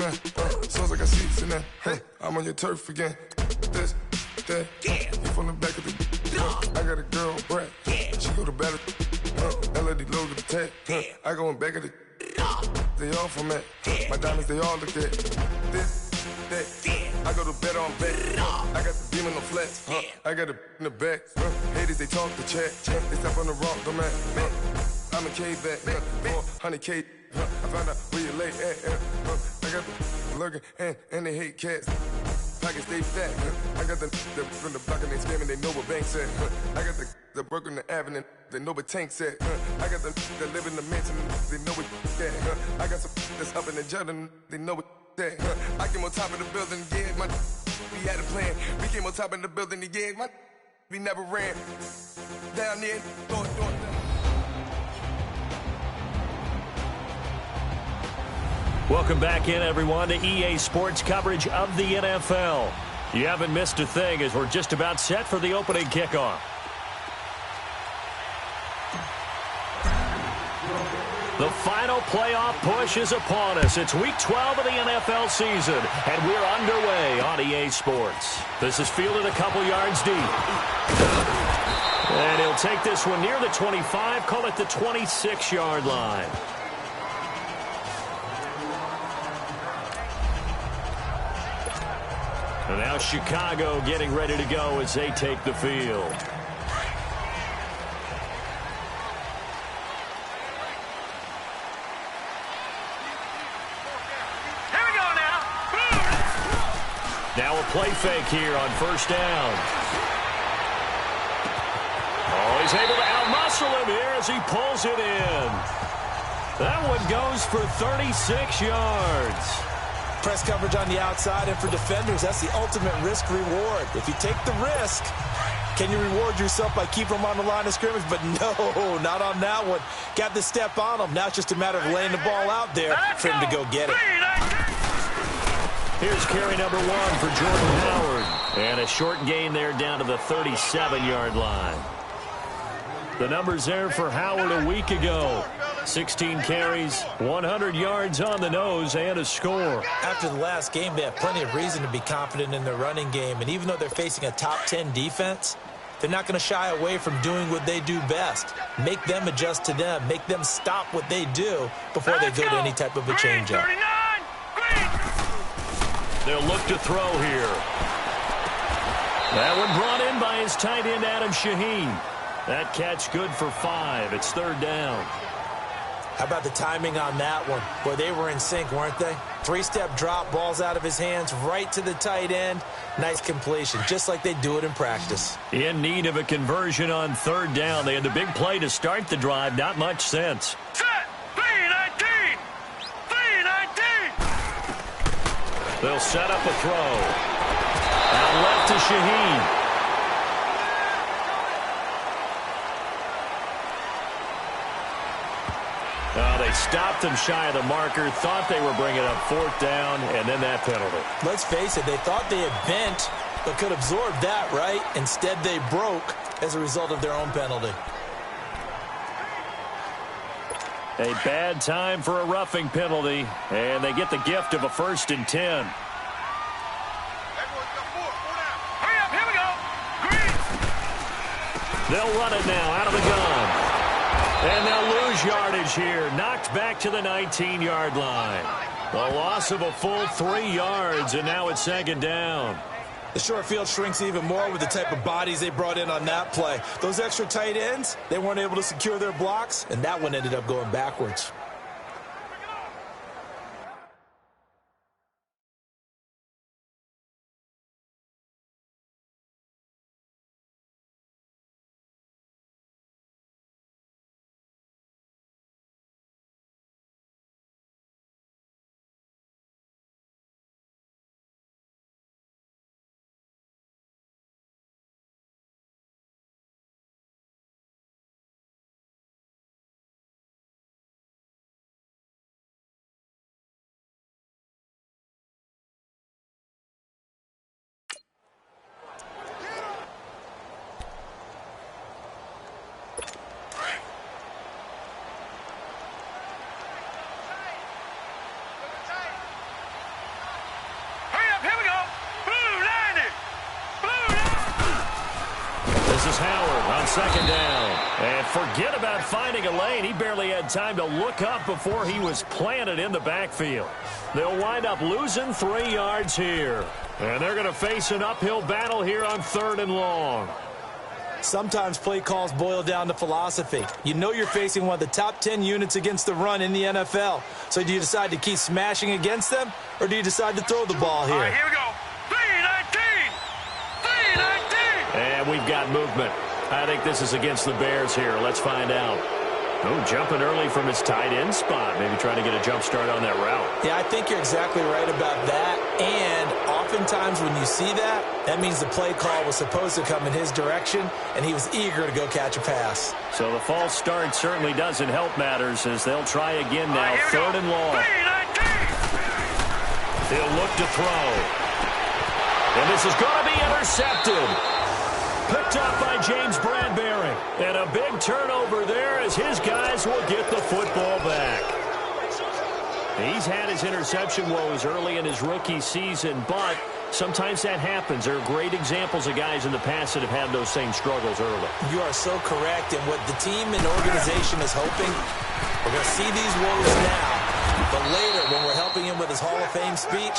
man. Sounds like I see it now. Hey, I'm on your turf again. This, that, you from the back of the. I got a girl, Brad. She go to battle. LAD low to the tag. I go in back of the. They all from that. My diamonds, they all look at. This, that. I go to bed on bed. I got the demon on flat. I got a in the back. Haters, they talk the chat. They step on the rock, the man. I'm a K-back. 400K. I found out where you lay at. I got the lurking and they hate cats. Pockets stay fat. I got the from the block and they screaming, they know what banks at. I got the work on the avenue, they know what tanks at. I got the that live in the mansion, they know what that. I got some that's up in the jungle, they know what that. I came on top of the building, yeah, we had a plan. We came on top of the building, yeah, we never ran. Down there, doing. Welcome back in, everyone, to EA Sports coverage of the NFL. You haven't missed a thing as we're just about set for the opening kickoff. The final playoff push is upon us. It's Week 12 of the NFL season, and we're underway on EA Sports. This is fielded a couple yards deep. And he'll take this one near the 25, call it the 26-yard line. And now Chicago getting ready to go as they take the field. Here we go now. Now a play fake here on first down. Oh, he's able to outmuscle him here as he pulls it in. That one goes for 36 yards. Press coverage on the outside, and for defenders, that's the ultimate risk-reward. If you take the risk, can you reward yourself by keeping them on the line of scrimmage? But no, not on that one. Got the step on them. Now it's just a matter of laying the ball out there for him to go get it. Here's carry number 1 for Jordan Howard. And a short gain there down to the 37-yard line. The numbers there for Howard a week ago. 16 carries, 100 yards on the nose, and a score. After the last game, they have plenty of reason to be confident in their running game. And even though they're facing a top 10 defense, they're not going to shy away from doing what they do best. Make them adjust to them. Make them stop what they do before they go to any type of a change-up. They'll look to throw here. That one brought in by his tight end, Adam Shaheen. That catch good for 5. It's third down. How about the timing on that one? Boy, they were in sync, weren't they? 3-step drop, balls out of his hands, right to the tight end. Nice completion, just like they do it in practice. In need of a conversion on third down. They had the big play to start the drive. Not much sense. Set! 3-19! 3-19! They'll set up a throw. Out left to Shaheen. They stopped him shy of the marker, thought they were bringing up fourth down, and then that penalty. Let's face it, they thought they had bent, but could absorb that, right? Instead, they broke as a result of their own penalty. A bad time for a roughing penalty, and they get the gift of a 1st and 10. Hurry up, here we go. Green. They'll run it now out of the gun. And they'll lose yardage here. Knocked back to the 19-yard line. The loss of a full 3 yards, and now it's second down. The short field shrinks even more with the type of bodies they brought in on that play. Those extra tight ends, they weren't able to secure their blocks, and that one ended up going backwards. This is Howard on second down. And forget about finding a lane. He barely had time to look up before he was planted in the backfield. They'll wind up losing 3 yards here. And they're going to face an uphill battle here on 3rd and long. Sometimes play calls boil down to philosophy. You know you're facing one of the top 10 units against the run in the NFL. So do you decide to keep smashing against them, or do you decide to throw the ball here? All right, here we go. 3-19. 3-19. And we've got movement. I think this is against the Bears here. Let's find out. Oh, jumping early from his tight end spot. Maybe trying to get a jump start on that route. Yeah, I think you're exactly right about that. And oftentimes when you see that, that means the play call was supposed to come in his direction, and he was eager to go catch a pass. So the false start certainly doesn't help matters as they'll try again now. 3rd and long. 3-19. He'll look to throw. And this is going to be intercepted. Picked up by James Bradbury. And a big turnover there as his guys will get the football back. He's had his interception woes early in his rookie season, but sometimes that happens. There are great examples of guys in the past that have had those same struggles early. You are so correct. And what the team and organization is hoping, we're going to see these woes now. But later, when we're helping him with his Hall of Fame speech,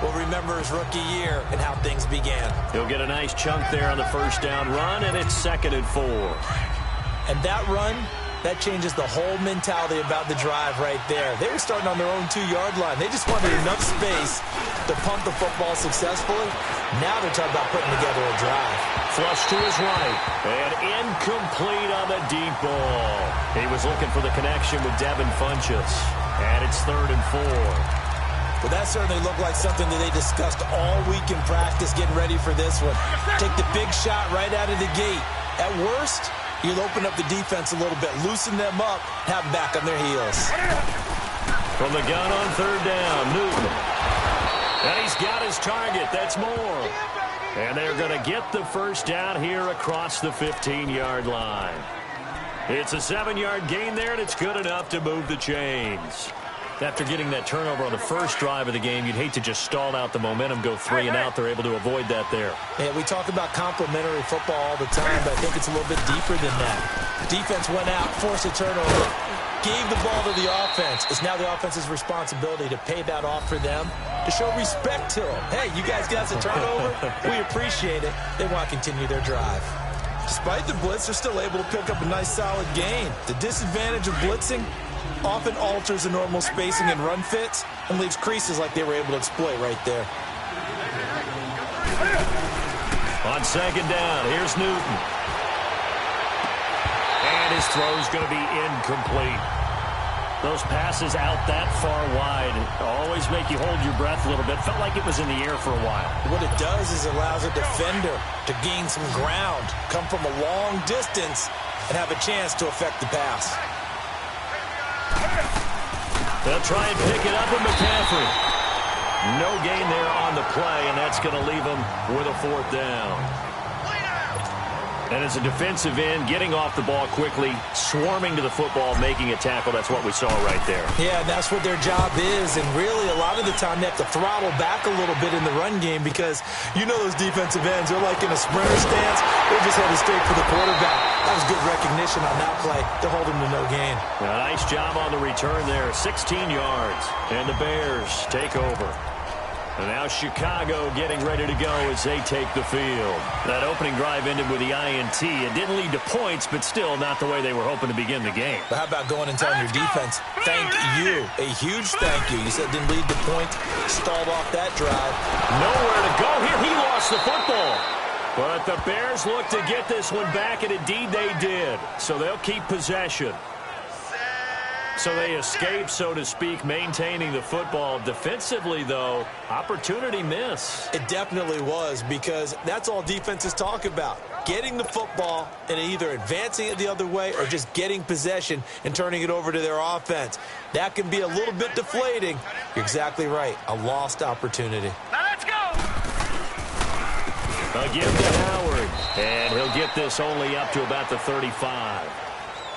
we'll remember his rookie year and how things began. He'll get a nice chunk there on the first down run, and it's 2nd and 4. And that run, that changes the whole mentality about the drive right there. They were starting on their own 2-yard line. They just wanted enough space to pump the football successfully. Now they're talking about putting together a drive. Flush to his right, and incomplete on the deep ball. He was looking for the connection with Devin Funchess, and it's 3rd and 4. Well, that certainly looked like something that they discussed all week in practice getting ready for this one. Take the big shot right out of the gate. At worst, you'll open up the defense a little bit, loosen them up, have them back on their heels. From the gun on 3rd down, Newton. And he's got his target. That's more. And they're going to get the first down here across the 15-yard line. It's a 7-yard gain there, and it's good enough to move the chains. After getting that turnover on the first drive of the game, you'd hate to just stall out the momentum, go 3 and out. They're able to avoid that there. Yeah, we talk about complementary football all the time, but I think it's a little bit deeper than that. The defense went out, forced a turnover, gave the ball to the offense. It's now the offense's responsibility to pay that off for them, to show respect to them. Hey, you guys got a turnover? We appreciate it. They want to continue their drive. Despite the blitz, they're still able to pick up a nice, solid gain. The disadvantage of blitzing often alters the normal spacing and run fits and leaves creases like they were able to exploit right there. On 2nd down, here's Newton. And his throw's going to be incomplete. Those passes out that far wide always make you hold your breath a little bit. Felt like it was in the air for a while. What it does is it allows a defender to gain some ground, come from a long distance, and have a chance to affect the pass. They'll try and pick it up with McCaffrey. No gain there on the play, and that's going to leave them with a 4th down. And as a defensive end, getting off the ball quickly, swarming to the football, making a tackle, that's what we saw right there. Yeah, that's what their job is, and really a lot of the time they have to throttle back a little bit in the run game because you know those defensive ends, they're like in a sprinter stance. They're just headed straight for the quarterback. That was good recognition on that play. They're holding to no gain. A nice job on the return there, 16 yards, and the Bears take over. And now Chicago getting ready to go as they take the field. That opening drive ended with the INT. It didn't lead to points, but still not the way they were hoping to begin the game. But how about going and telling your defense, thank you, a huge thank you. You said didn't lead to points, stalled off that drive. Nowhere to go here. He lost the football. But the Bears look to get this one back, and indeed they did. So they'll keep possession. So they escape, so to speak, maintaining the football. Defensively, though, opportunity miss. It definitely was, because that's all defenses talk about. Getting the football and either advancing it the other way or just getting possession and turning it over to their offense. That can be a little bit deflating. You're exactly right. A lost opportunity. Now let's go. A give to Howard. And he'll get this only up to about the 35.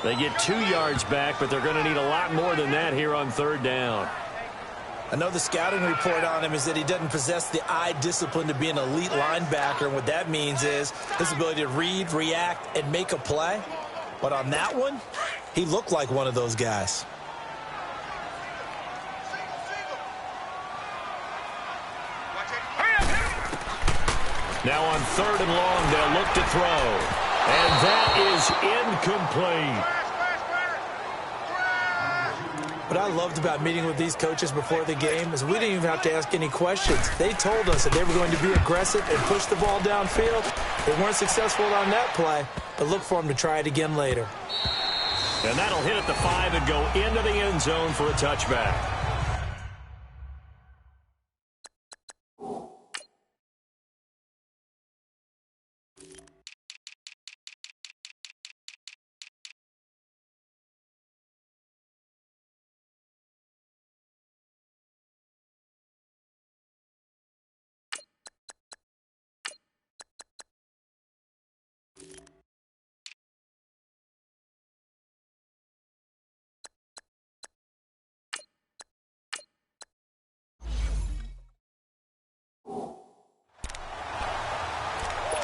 They get 2 yards back, but they're going to need a lot more than that here on 3rd down. I know the scouting report on him is that he doesn't possess the eye discipline to be an elite linebacker. And what that means is his ability to read, react, and make a play. But on that one, he looked like one of those guys. Now on 3rd and long, they'll look to throw. And that is incomplete. What I loved about meeting with these coaches before the game is we didn't even have to ask any questions. They told us that they were going to be aggressive and push the ball downfield. They weren't successful on that play, but look for them to try it again later. And that'll hit at the 5 and go into the end zone for a touchback.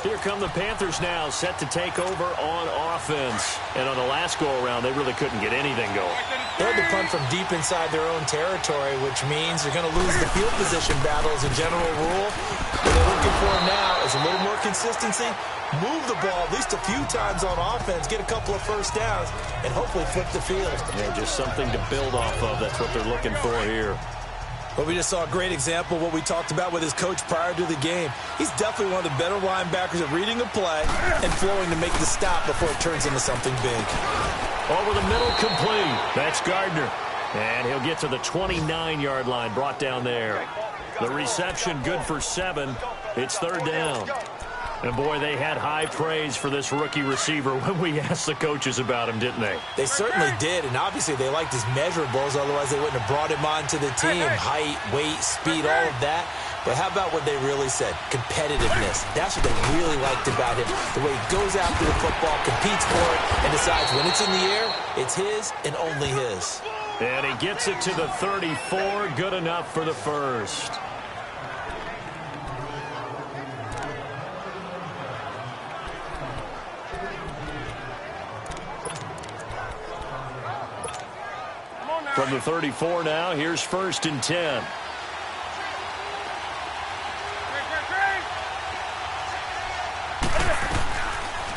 Here come the Panthers now, set to take over on offense. And on the last go-around, they really couldn't get anything going. They had to punt from deep inside their own territory, which means they're going to lose the field position battle as a general rule. What they're looking for now is a little more consistency, move the ball at least a few times on offense, get a couple of first downs, and hopefully flip the field. Yeah, just something to build off of. That's what they're looking for here. But we just saw a great example of what we talked about with his coach prior to the game. He's definitely one of the better linebackers at reading a play and flowing to make the stop before it turns into something big. Over the middle, complete. That's Gardner. And he'll get to the 29-yard line, brought down there. The reception good for 7. It's 3rd down. And, boy, they had high praise for this rookie receiver when we asked the coaches about him, didn't they? They certainly did, and obviously they liked his measurables. Otherwise, they wouldn't have brought him onto the team. Height, weight, speed, all of that. But how about what they really said? Competitiveness. That's what they really liked about him. The way he goes after the football, competes for it, and decides when it's in the air, it's his and only his. And he gets it to the 34. Good enough for the first. From the 34 now, here's 1st and 10.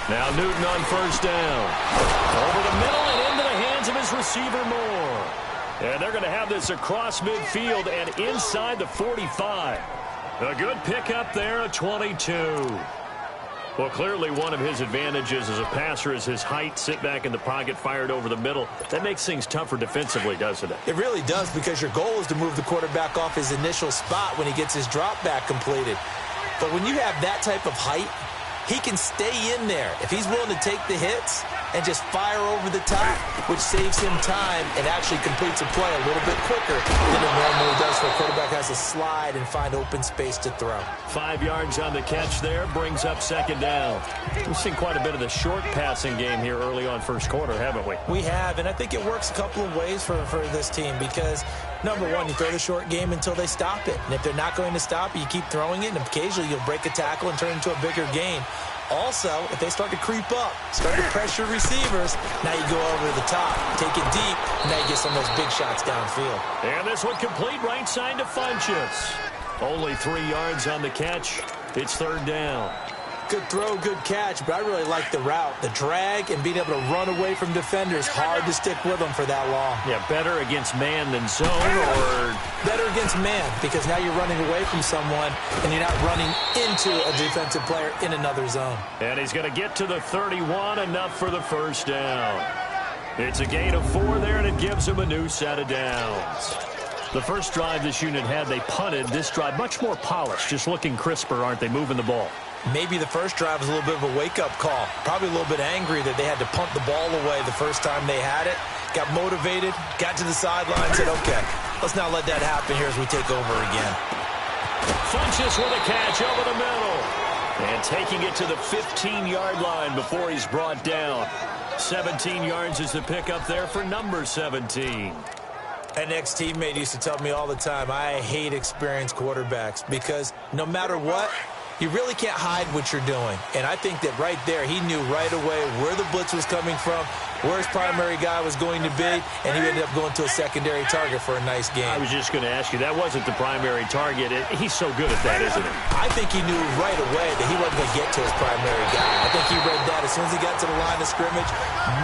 Now Newton on 1st down. Over the middle and into the hands of his receiver Moore. And they're going to have this across midfield and inside the 45. A good pickup there, a 22. Well, clearly one of his advantages as a passer is his height. Sit back in the pocket, fired over the middle. That makes things tougher defensively, doesn't it? It really does, because your goal is to move the quarterback off his initial spot when he gets his drop back completed. But when you have that type of height, he can stay in there if he's willing to take the hits and just fire over the top, which saves him time and actually completes a play a little bit quicker than it normally does, so a quarterback has to slide and find open space to throw. 5 yards on the catch there, brings up 2nd down. We've seen quite a bit of the short passing game here early on first quarter, haven't we? We have, and I think it works a couple of ways for this team, because number one, you throw the short game until they stop it. And if they're not going to stop it, you keep throwing it, and occasionally you'll break a tackle and turn it into a bigger gain. Also, if they start to creep up, start to pressure receivers, now you go over the top, take it deep, and now you get some of those big shots downfield. And this one complete, right side to Funchess. Only 3 yards on the catch. It's 3rd down. Good throw, good catch, but I really like the route. The drag and being able to run away from defenders, hard to stick with them for that long. Yeah, better against man than zone, or better against man, because now you're running away from someone and you're not running into a defensive player in another zone. And he's going to get to the 31, enough for the 1st down. It's a gain of 4 there, and it gives him a new set of downs. The first drive this unit had, they punted. This drive, much more polished, just looking crisper, aren't they, moving the ball? Maybe the first drive was a little bit of a wake-up call. Probably a little bit angry that they had to punt the ball away the first time they had it. Got motivated, got to the sideline, said, okay, let's not let that happen here as we take over again. Funchess with a catch over the middle. And taking it to the 15-yard line before he's brought down. 17 yards is the pickup there for number 17. An ex-teammate used to tell me all the time, I hate experienced quarterbacks because no matter what, you really can't hide what you're doing. And I think that right there, he knew right away where the blitz was coming from, where his primary guy was going to be, and he ended up going to a secondary target for a nice game. I was just going to ask you, that wasn't the primary target. He's so good at that, isn't he? I think he knew right away that he wasn't going to get to his primary guy. I think he read that as soon as he got to the line of scrimmage,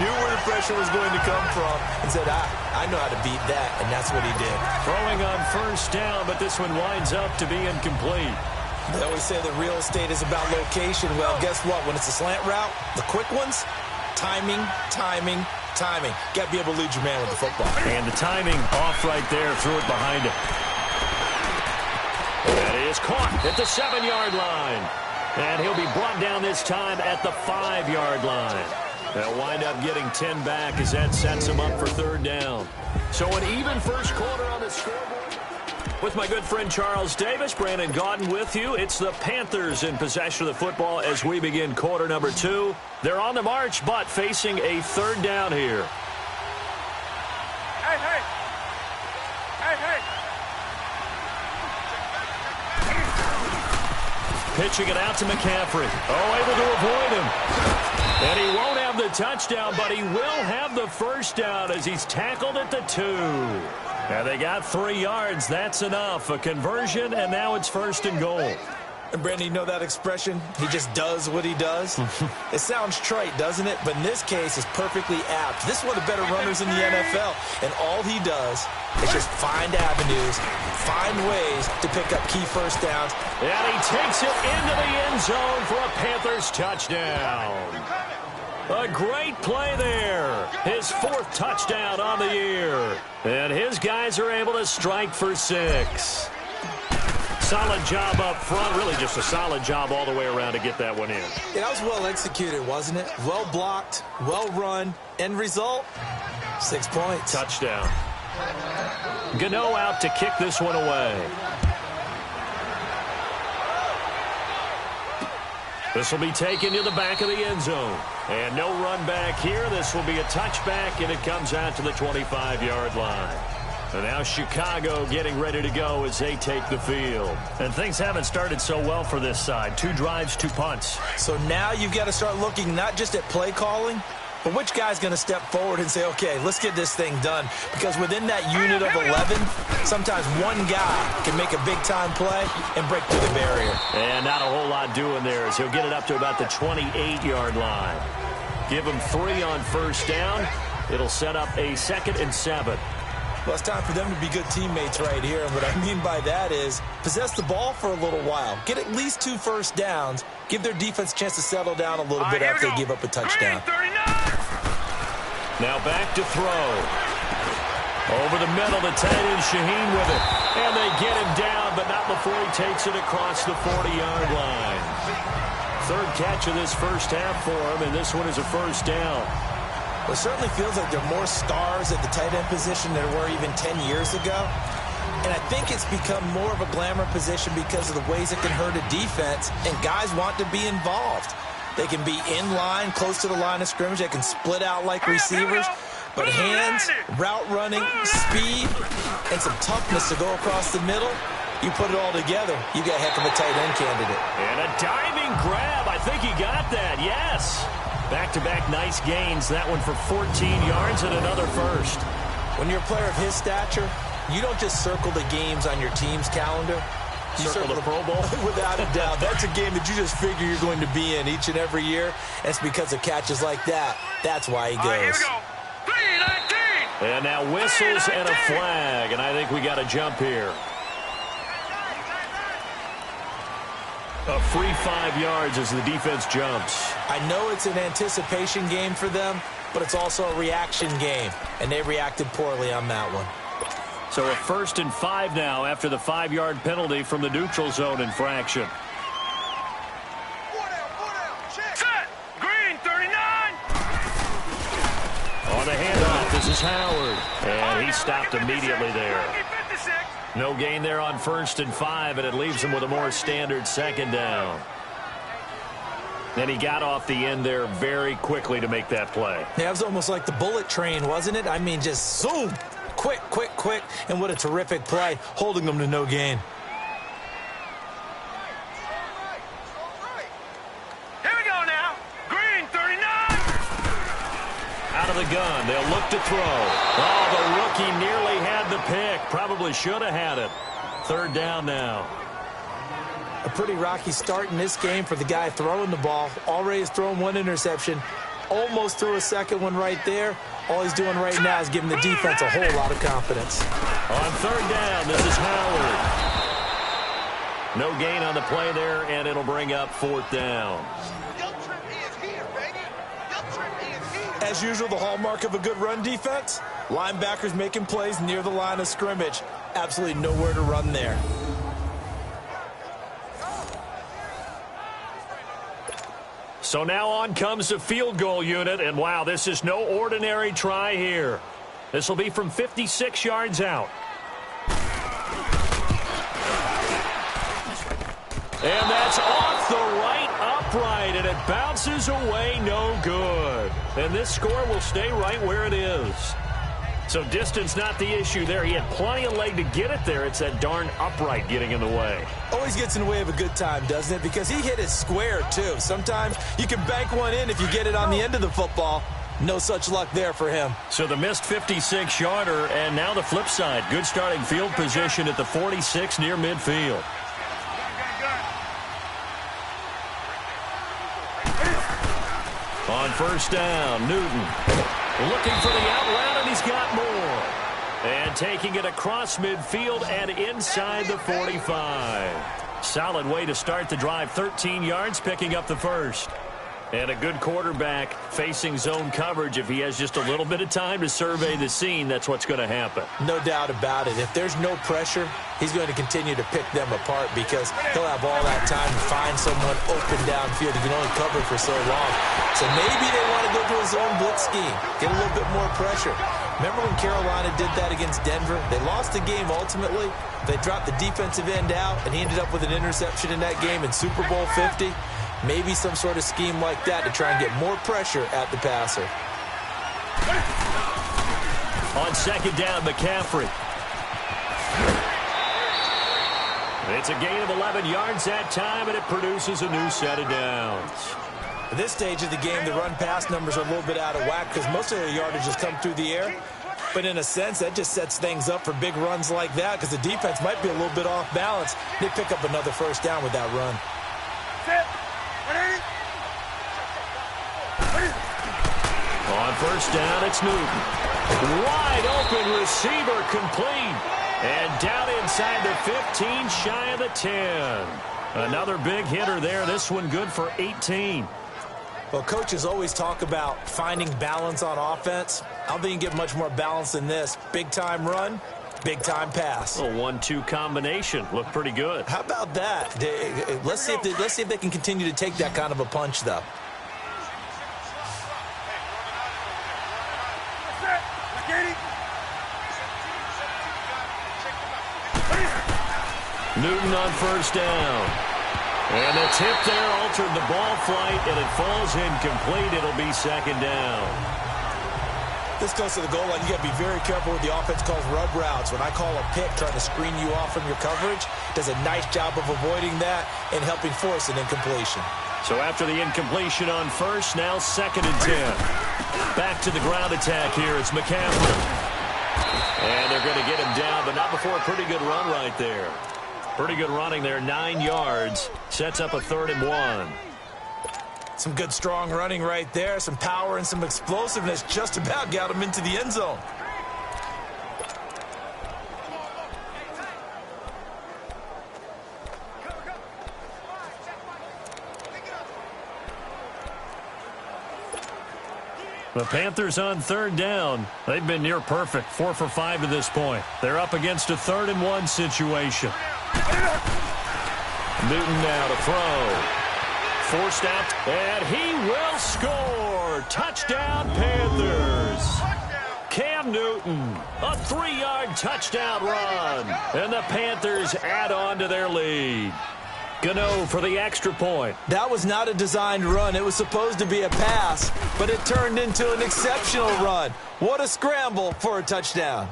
knew where the pressure was going to come from, and said, I know how to beat that, and that's what he did. Throwing on first down, but this one winds up to be incomplete. They always say that real estate is about location. Well, guess what? When it's a slant route, the quick ones, timing. Got to be able to lead your man with the football. And the timing off right there, threw it behind him. That is caught at the 7-yard line. And he'll be brought down this time at the 5-yard line. They'll wind up getting 10 back as that sets him up for third down. So an even first quarter on the scoreboard. With my good friend Charles Davis, Brandon Gaudin with you. It's the Panthers in possession of the football as we begin quarter number 2. They're on the march, but facing a third down here. Hey! Pitching it out to McCaffrey. Able to avoid him. And he won't have the touchdown, but he will have the first down as he's tackled at the 2. And they got 3 yards. That's enough. A conversion, and now it's first and goal. And, Brandon, you know that expression? He just does what he does? It sounds trite, doesn't it? But in this case, it's perfectly apt. This is one of the better runners in the NFL. And all he does is just find avenues, find ways to pick up key first downs. And he takes it into the end zone for a Panthers touchdown. A great play there. His 4th touchdown on the year. And his guys are able to strike for 6. Solid job up front. Really just a solid job all the way around to get that one in. Yeah, that was well executed, wasn't it? Well blocked, well run. End result, 6 points. Touchdown. Gano out to kick this one away. This will be taken to the back of the end zone. And no run back here. This will be a touchback, and it comes out to the 25-yard line. And now Chicago getting ready to go as they take the field. And things haven't started so well for this side. 2 drives, 2 punts. So now you've got to start looking not just at play calling, but which guy's going to step forward and say, okay, let's get this thing done. Because within that unit of 11, sometimes one guy can make a big-time play and break through the barrier. And not a whole lot doing there as he'll get it up to about the 28-yard line. Give him 3 on first down. It'll set up a 2nd and 7. Well, it's time for them to be good teammates right here. And what I mean by that is possess the ball for a little while. Get at least 2 first downs. Give their defense a chance to settle down a little bit after they give up a touchdown. Now back to throw. Over the middle, the tight end Shaheen with it. And they get him down, but not before he takes it across the 40-yard line. 3rd catch of this first half for him, and this one is a first down. Well, it certainly feels like there are more stars at the tight end position than there were even 10 years ago. And I think it's become more of a glamour position because of the ways it can hurt a defense, and guys want to be involved. They can be in line, close to the line of scrimmage. They can split out like receivers. But hands, route running, speed, and some toughness to go across the middle, you put it all together, you got a heck of a tight end candidate. And a diving grab. I think he got that, yes. Back-to-back nice gains. That one for 14 yards and another first. When you're a player of his stature, you don't just circle the games on your team's calendar. You circle the Pro Bowl? Without a doubt. That's a game that you just figure you're going to be in each and every year. And it's because of catches like that. That's why he goes. Here we go. 3-19. And now whistles and a flag. And I think we got a jump here. A free 5 yards as the defense jumps. I know it's an anticipation game for them, but it's also a reaction game. And they reacted poorly on that one. So a 1st and 5 now after the 5-yard penalty from the neutral zone infraction. Set. Green, 39. On the handoff, this is Howard. And he stopped immediately there. No gain there on 1st and 5, and it leaves him with a more standard 2nd down. And he got off the end there very quickly to make that play. Yeah, it was almost like the bullet train, wasn't it? I mean, just zoom. quick, and what a terrific play, holding them to no gain. Here we go now. Green, 39. Out of the gun, they'll look to throw. Oh, the rookie nearly had the pick. Probably should have had it. Third down now. A pretty rocky start in this game for the guy throwing the ball. Already has thrown one interception. Almost threw a second one right there. All he's doing right now is giving the defense a whole lot of confidence. On third down, this is Howard. No gain on the play there, and it'll bring up fourth down. As usual, the hallmark of a good run defense, linebackers making plays near the line of scrimmage. Absolutely nowhere to run there. So now on comes the field goal unit, and wow, this is no ordinary try here. This will be from 56 yards out. And that's off the right upright, and it bounces away no good. And this score will stay right where it is. So distance not the issue there. He had plenty of leg to get it there. It's that darn upright getting in the way. Always gets in the way of a good time, doesn't it? Because he hit it square, too. Sometimes you can bank one in if you get it on the end of the football. No such luck there for him. So the missed 56-yarder, and now the flip side. Good starting field position at the 46 near midfield. On first down, Newton looking for the out route, and he's got more. And taking it across midfield and inside the 45. Solid way to start the drive. 13 yards, picking up the first. And a good quarterback facing zone coverage. If he has just a little bit of time to survey the scene, that's what's going to happen. No doubt about it. If there's no pressure, he's going to continue to pick them apart because he'll have all that time to find someone open downfield. He can only cover for so long. So maybe they want to go to a zone blitz scheme, get a little bit more pressure. Remember when Carolina did that against Denver? They lost the game ultimately. They dropped the defensive end out, and he ended up with an interception in that game in Super Bowl 50. Maybe some sort of scheme like that to try and get more pressure at the passer. On second down, McCaffrey. It's a gain of 11 yards that time, and it produces a new set of downs. At this stage of the game, the run-pass numbers are a little bit out of whack because most of their yardage has come through the air. But in a sense, that just sets things up for big runs like that because the defense might be a little bit off balance. They pick up another first down with that run. On first down, it's Newton. Wide open receiver complete. And down inside the 15, shy of the 10. Another big hitter there. This one good for 18. Well, coaches always talk about finding balance on offense. I don't think you can get much more balance than this. Big-time run, big-time pass. A 1-2 combination. Looked pretty good. How about that? Let's see if they can continue to take that kind of a punch, though. Newton on first down. And the tip there altered the ball flight, and it falls incomplete. It'll be second down. This goes to the goal line. You got to be very careful with the offense calls rub routes. When I call a pick trying to screen you off from your coverage, does a nice job of avoiding that and helping force an incompletion. So after the incompletion on first, now second and 10. Back to the ground attack here. It's McCaffrey. And they're going to get him down, but not before a pretty good run right there. Pretty good running there, 9 yards. Sets up a 3rd and 1. Some good, strong running right there. Some power and some explosiveness just about got him into the end zone. The Panthers on 3rd down. They've been near perfect, 4 for 5 to this point. They're up against a 3rd and 1 situation. Newton now to throw. Forced out, and he will score. Touchdown, Panthers. Cam Newton, a 3-yard touchdown run. And the Panthers add on to their lead. Gano for the extra point. That was not a designed run. It was supposed to be a pass, but it turned into an exceptional run. What a scramble for a touchdown.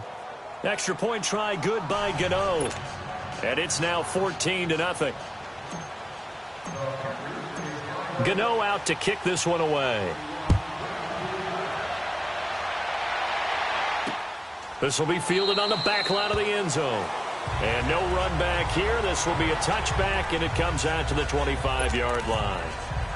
Extra point try good by Gano. And it's now 14-0. Gano out to kick this one away. This will be fielded on the back line of the end zone. And no run back here. This will be a touchback, and it comes out to the 25-yard line.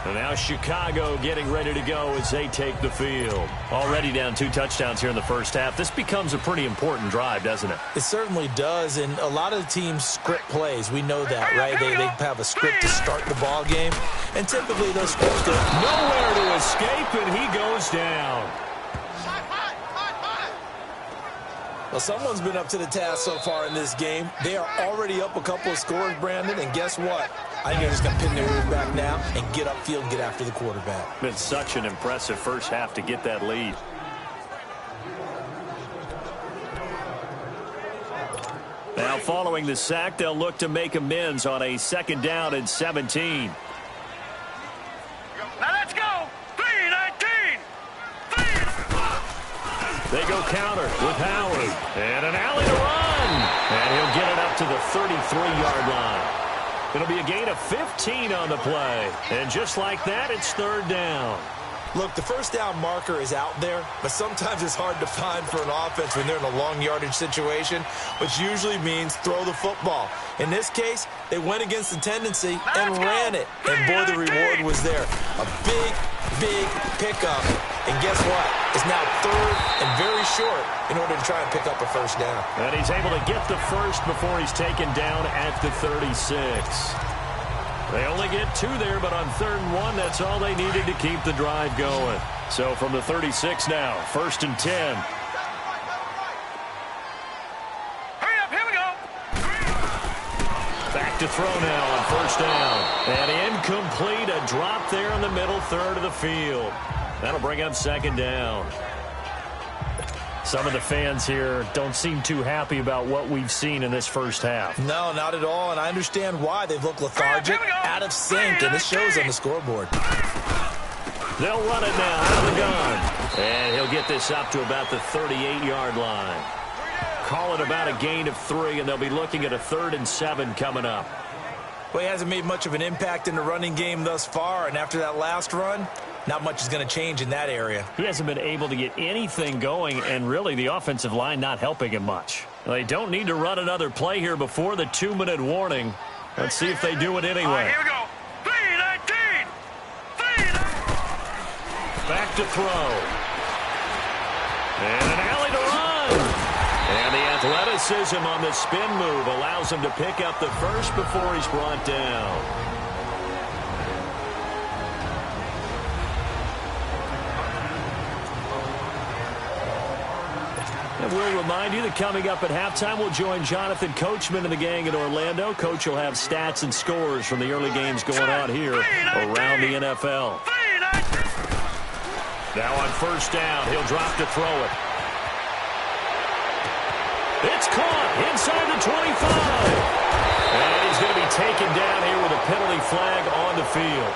And now Chicago getting ready to go as they take the field. Already down 2 touchdowns here in the first half. This becomes a pretty important drive, doesn't it? It certainly does, and a lot of the teams script plays. We know that, right? They have a script to start the ball game, and typically those scripts go nowhere to escape, and he goes down. Well, someone's been up to the task so far in this game. They are already up a couple of scores, Brandon, and guess what? I think they're just going to pin their ears back now and get upfield and get after the quarterback. Been such an impressive first half to get that lead. Now, following the sack, they'll look to make amends on a 2nd down and 17. Now let's go. 3-19. They go counter with Howard. And an alley to run. And he'll get it up to the 33-yard line. It'll be a gain of 15 on the play. And just like that, it's 3rd down. Look, the first down marker is out there, but sometimes it's hard to find for an offense when they're in a long yardage situation, which usually means throw the football. In this case, they went against the tendency and ran it. And boy, the reward was there. A big, big pickup. And guess what? It's now 3rd and very short in order to try and pick up a first down. And he's able to get the first before he's taken down at the 36. They only get 2 there, but on 3rd and 1, that's all they needed to keep the drive going. So from the 36 now, 1st and 10. Hurry up, here we go. Back to throw now on 1st down. And incomplete, a drop there in the middle 3rd of the field. That'll bring up 2nd down. Some of the fans here don't seem too happy about what we've seen in this first half. No, not at all, and I understand why. They've looked lethargic, out of sync, and this shows on the scoreboard. They'll run it now out of the gun. And he'll get this up to about the 38-yard line. Call it about a gain of 3, and they'll be looking at a 3rd and 7 coming up. Well, he hasn't made much of an impact in the running game thus far, and after that last run, not much is going to change in that area. He hasn't been able to get anything going, and really the offensive line not helping him much. They don't need to run another play here before the 2-minute warning. Let's see if they do it anyway. All right, here we go. 3-19. Back to throw. And an alley to run. And the athleticism on the spin move allows him to pick up the first before he's brought down. And we'll remind you that coming up at halftime, we'll join Jonathan Coachman and the gang in Orlando. Coach will have stats and scores from the early games going on here around the NFL. Now on 1st down, he'll drop to throw it. It's caught inside the 25. And he's going to be taken down here with a penalty flag on the field.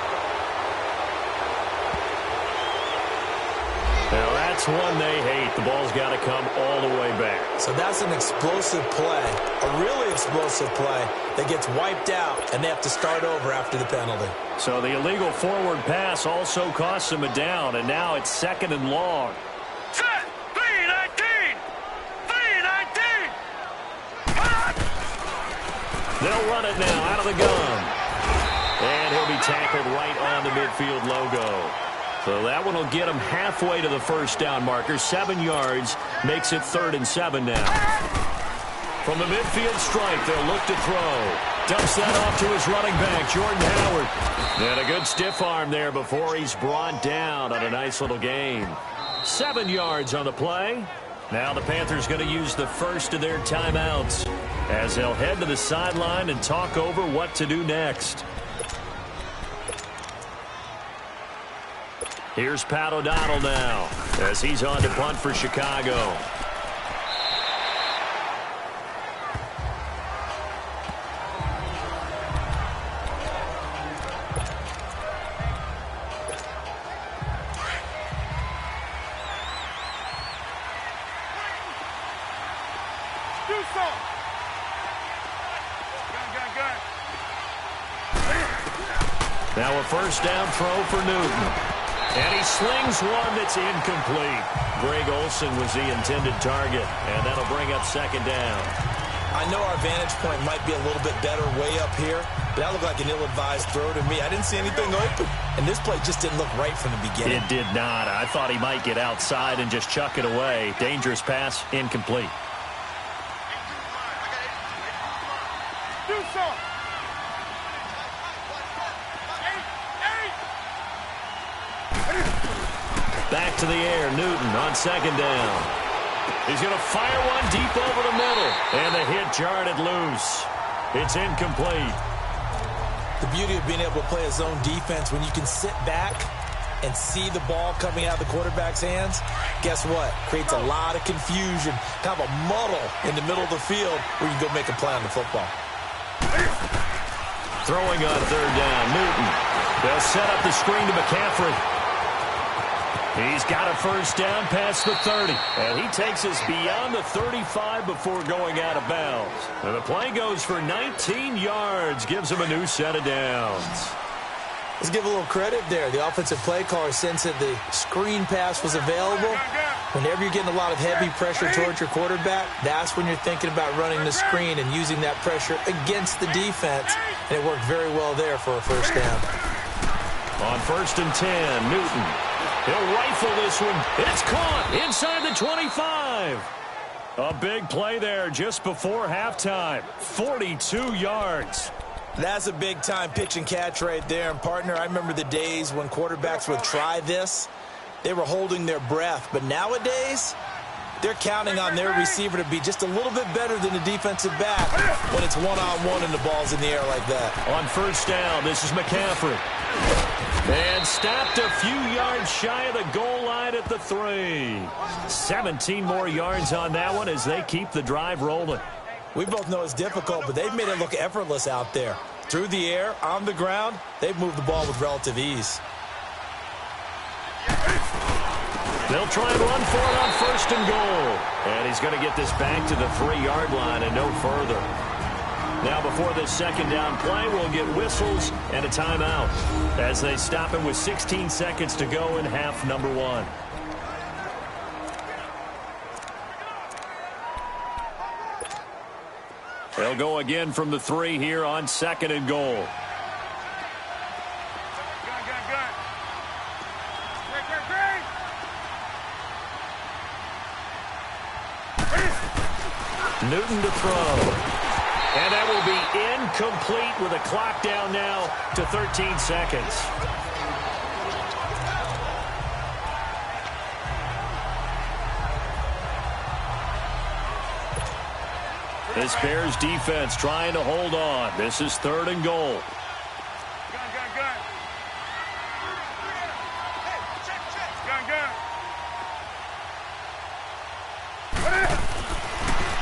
Now that's one they hate. The ball's got to come all the way back. So that's an explosive play, a really explosive play that gets wiped out, and they have to start over after the penalty. So the illegal forward pass also costs them a down, and now it's 2nd and long. Set. 3-19. They'll run it now out of the gun. And he'll be tackled right on the midfield logo. So that one will get him halfway to the 1st down marker. 7 yards makes it 3rd and 7 now. From the midfield stripe, they'll look to throw. Dumps that off to his running back, Jordan Howard. And a good stiff arm there before he's brought down on a nice little gain. 7 yards on the play. Now the Panthers going to use the first of their timeouts as they'll head to the sideline and talk over what to do next. Here's Pat O'Donnell now as he's on to punt for Chicago. Now a first down throw for Newton. And he slings one that's incomplete. Greg Olsen was the intended target, and that'll bring up second down. I know our vantage point might be a little bit better way up here, but that looked like an ill-advised throw to me. I didn't see anything open, and this play just didn't look right from the beginning. It did not. I thought he might get outside and just chuck it away. Dangerous pass, incomplete. Back to the air, Newton on second down. He's going to fire one deep over the middle, and the hit jarred it loose. It's incomplete. The beauty of being able to play a zone defense, when you can sit back and see the ball coming out of the quarterback's hands, guess what? Creates a lot of confusion, kind of a muddle in the middle of the field where you can go make a play on the football. Throwing on third down, Newton. They'll set up the screen to McCaffrey. He's got a first down past the 30. And he takes us beyond the 35 before going out of bounds. And the play goes for 19 yards. Gives him a new set of downs. Let's give a little credit there. The offensive play caller sensed that the screen pass was available. Whenever you're getting a lot of heavy pressure towards your quarterback, that's when you're thinking about running the screen and using that pressure against the defense. And it worked very well there for a first down. On first and 10, Newton. He'll rifle this one. It's caught inside the 25. A big play there just before halftime. 42 yards. That's a big-time pitch and catch right there. And, partner, I remember the days when quarterbacks would try this. They were holding their breath. But nowadays, they're counting on their receiver to be just a little bit better than the defensive back when it's one-on-one and the ball's in the air like that. On first down, this is McCaffrey. And stopped a few yards shy of the goal line at the 3. 17 more yards on that one as they keep the drive rolling. We both know it's difficult, but they've made it look effortless out there. Through the air, on the ground, they've moved the ball with relative ease. They'll try and run for it on first and goal. And he's going to get this back to the 3-yard line and no further. Now before this second down play, we'll get whistles and a timeout as they stop him with 16 seconds to go in half number 1. They'll go again from the 3 here on second and goal. Newton to throw. And that will be incomplete with a clock down now to 13 seconds. This Bears defense trying to hold on. This is third and goal.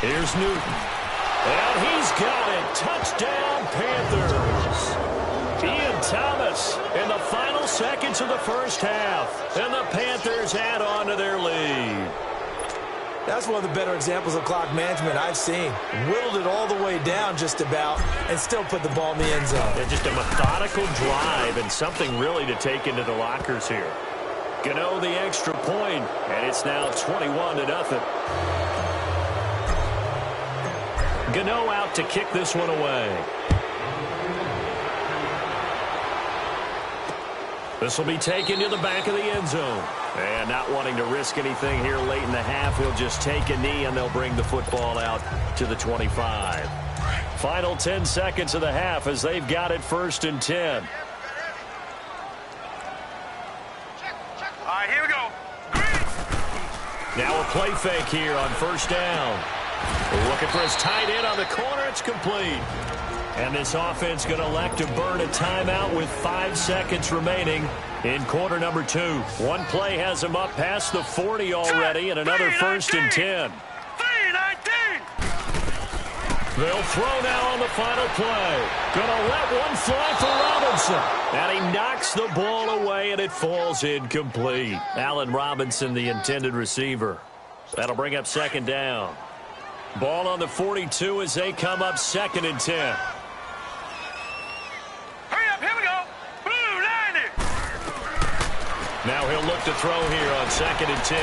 Here's Newton. And he's got it. Touchdown, Panthers. Ian Thomas in the final seconds of the first half. And the Panthers add on to their lead. That's one of the better examples of clock management I've seen. Whittled it all the way down just about and still put the ball in the end zone. And just a methodical drive and something really to take into the lockers here. Gano the extra point, and it's now 21-0. Gano out to kick this one away. This will be taken to the back of the end zone. And not wanting to risk anything here late in the half, he'll just take a knee and they'll bring the football out to the 25. Final 10 seconds of the half as they've got it first and 10. All right, here we go. Now a play fake here on first down. Looking for his tight end on the corner. It's complete. And this offense going to elect to burn a timeout with 5 seconds remaining in quarter number 2. One play has him up past the 40 already, and another first and 10. They'll throw now on the final play. Going to let one fly for Robinson. And he knocks the ball away, and it falls incomplete. Allen Robinson, the intended receiver. That'll bring up second down. Ball on the 42 as they come up 2nd and 10. Hurry up, here we go. Blue, line it. Now he'll look to throw here on 2nd and 10.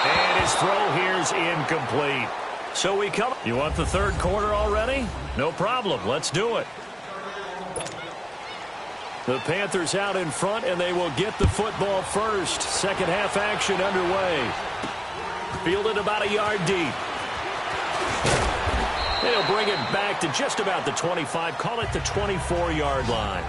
And his throw here's incomplete. So we come. You want the third quarter already? No problem. Let's do it. The Panthers out in front, and they will get the football first. Second half action underway. Fielded about a yard deep. They'll bring it back to just about the 25. Call it the 24-yard line.